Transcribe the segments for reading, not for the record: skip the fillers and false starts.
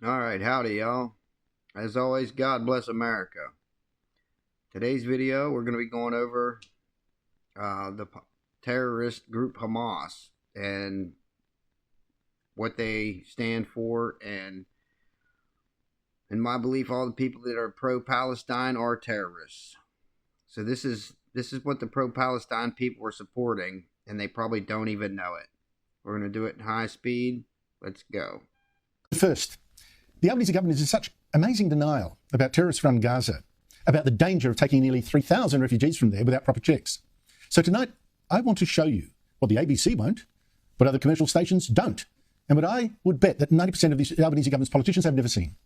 All right, howdy, y'all. As always, God bless America. Today's video, we're going to be going over the terrorist group Hamas and what they stand for, and in my belief, all the people that are pro-Palestine are terrorists. So this is what the pro-Palestine people are supporting, and they probably don't even know it. We're going to do it in high speed. Let's go. First, the Albanese government is in such amazing denial about terrorist-run Gaza, about the danger of taking nearly 3,000 refugees from there without proper checks. So tonight, I want to show you what the ABC won't, what other commercial stations don't, and what I would bet that 90% of the Albanese government's politicians have never seen.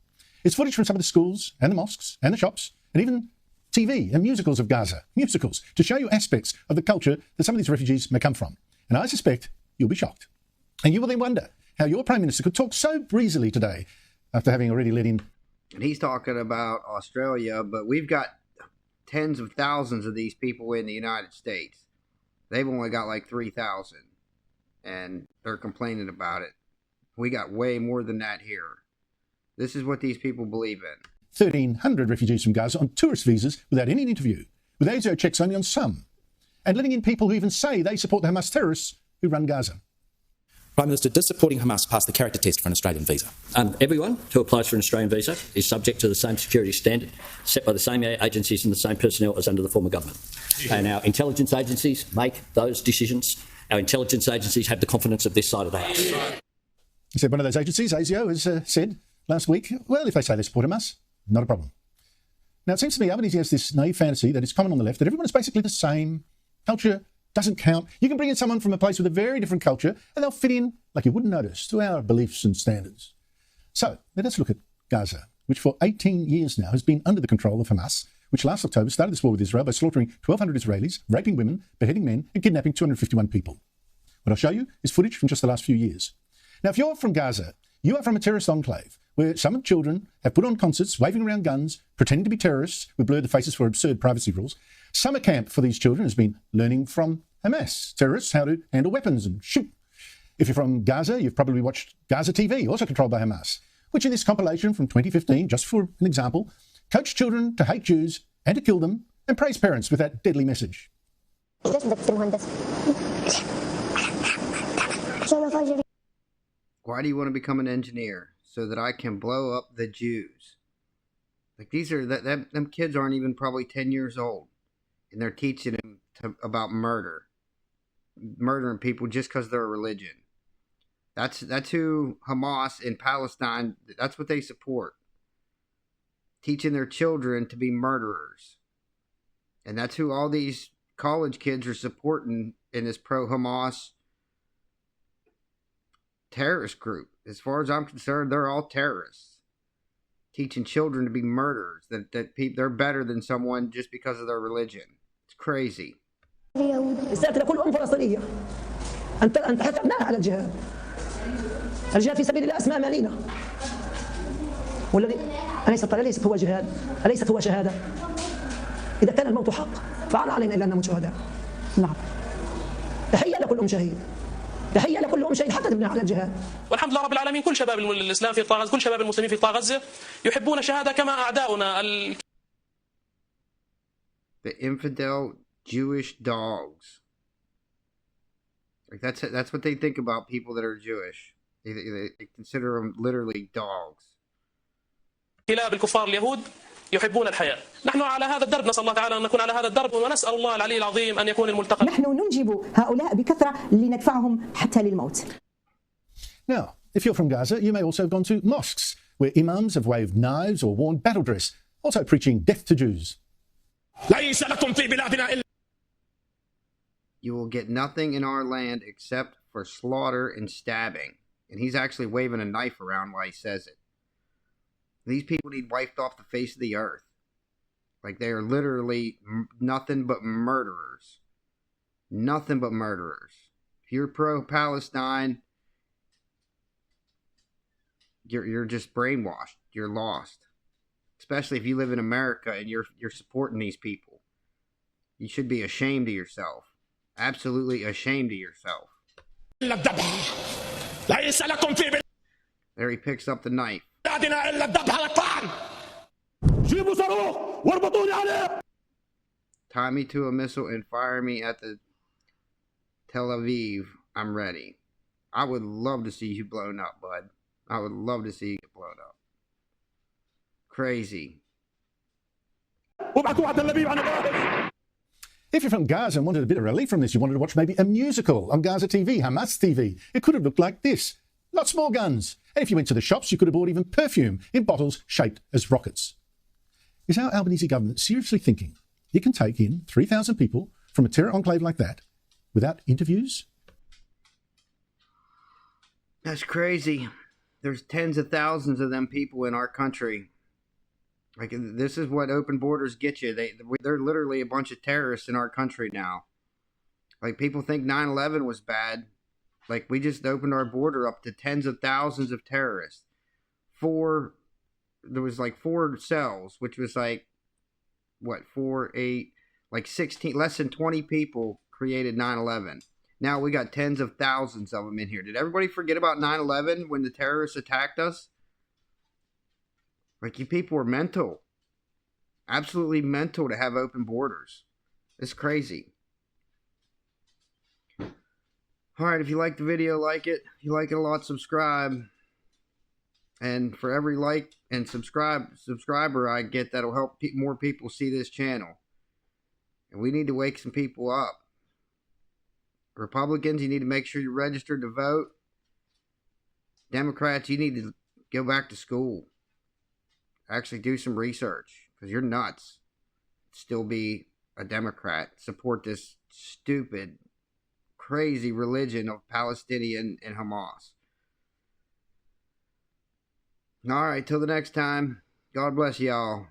It's footage from some of the schools and the mosques and the shops and even TV and musicals of Gaza, musicals, to show you aspects of the culture that some of these refugees may come from. And I suspect you'll be shocked. And you will then wonder how your Prime Minister could talk so breezily today after having already let in. And he's talking about Australia, but we've got tens of thousands of these people in the United States. They've only got like 3,000, and they're complaining about it. We got way more than that here. This is what these people believe in. 1,300 refugees from Gaza on tourist visas without any interview, with ASIO checks only on some, and letting in people who even say they support the Hamas terrorists who run Gaza. Prime Minister, does supporting Hamas pass the character test for an Australian visa? Everyone who applies for an Australian visa is subject to the same security standard set by the same agencies and the same personnel as under the former government. And our intelligence agencies make those decisions. Our intelligence agencies have the confidence of this side of the House. He said one of those agencies, ASIO, has said last week, well, if they say they support Hamas, not a problem. Now, it seems to me Albanese has this naive fantasy that is common on the left, that everyone is basically the same. Culture doesn't count. You can bring in someone from a place with a very different culture and they'll fit in, like you wouldn't notice, to our beliefs and standards. So let us look at Gaza, which for 18 years now has been under the control of Hamas, which last October started this war with Israel by slaughtering 1,200 Israelis, raping women, beheading men, and kidnapping 251 people. What I'll show you is footage from just the last few years. Now, if you're from Gaza, you are from a terrorist enclave where some children have put on concerts, waving around guns, pretending to be terrorists with blurred faces for absurd privacy rules. Summer camp for these children has been learning from Hamas terrorists how to handle weapons and shoot. If you're from Gaza, you've probably watched Gaza TV, also controlled by Hamas, which in this compilation from 2015, just for an example, coached children to hate Jews and to kill them and praise parents with that deadly message. Why do you want to become an engineer? So that I can blow up the Jews. Like, these are, them kids aren't even probably 10 years old. And they're teaching them about murder. Murdering people just because they're a religion. That's who Hamas in Palestine, that's what they support. Teaching their children to be murderers. And that's who all these college kids are supporting in this pro-Hamas terrorist group. As far as I'm concerned, they're all terrorists. Teaching children to be murderers. That they're better than someone just because of their religion. It's crazy. رسالتنا كل فلسطينية أن تحث أبنائها على الجهاد. الجهاد في سبيل الله أسمى أمانينا. والذي أليست هو جهاد، أليست هو شهادة. إذا كان الموت حق فعلى علينا إلا أن نموت شهداء. نعم. تحية لكل شهيد. تحية لكل شهيد حتى تبني على الجهاد. والحمد لله رب العالمين، كل شباب الإسلام في قطاع غزة، كل شباب المسلمين في قطاع غزة يحبون الشهادة كما أعداؤنا. The infidel Jewish dogs. Like, that's what they think about people that are Jewish. They consider them literally dogs. كلاب الكفار اليهود يحبون الحياة. نحن على هذا الدرب، نسأل الله تعالى أن نكون على هذا الدرب، ونسأل الله العلي العظيم أن يكون الملتقى. نحن ننجب هؤلاء بكثرة لندفعهم حتى للموت. Now, if you're from Gaza, you may also have gone to mosques where imams have waved knives or worn battle dress, also preaching death to Jews. You will get nothing in our land except for slaughter and stabbing. And he's actually waving a knife around while he says it. These people need wiped off the face of the earth. Like, they are literally nothing but murderers. Nothing but murderers. If you're pro-Palestine, you're just brainwashed. You're lost. Especially if you live in America and you're supporting these people. You should be ashamed of yourself. Absolutely ashamed of yourself. There he picks up the knife. جهادنا إلا الذبح والطعن. جيبوا صاروخ واربطوني عليه. Tie me to a missile and fire me at the Tel Aviv. I'm ready. I would love to see you blown up, bud. I would love to see you get blown up. Crazy. If you're from Gaza and wanted a bit of relief from this, you wanted to watch maybe a musical on Gaza TV, Hamas TV, it could have looked like this. Lots more guns. And if you went to the shops, you could have bought even perfume in bottles shaped as rockets. Is our Albanese government seriously thinking it can take in 3,000 people from a terror enclave like that without interviews? That's crazy. There's tens of thousands of them people in our country. Like, this is what open borders get you. They're literally a bunch of terrorists in our country now. Like, people think 9/11 was bad. Like, we just opened our border up to tens of thousands of terrorists. There was like 4 cells, which was like, what, 4, 8, like 16, less than 20 people created 9/11. Now we got tens of thousands of them in here. Did everybody forget about 9/11 when the terrorists attacked us? Like, you people were mental. Absolutely mental to have open borders. It's crazy. Alright, if you like the video, like it. If you like it a lot, subscribe. And for every like and subscriber I get, that'll help more people see this channel. And we need to wake some people up. Republicans, you need to make sure you're registered to vote. Democrats, you need to go back to school. Actually do some research, because you're nuts. Still be a Democrat. Support this stupid, crazy religion of Palestinian and Hamas. Alright, till the next time. God bless y'all.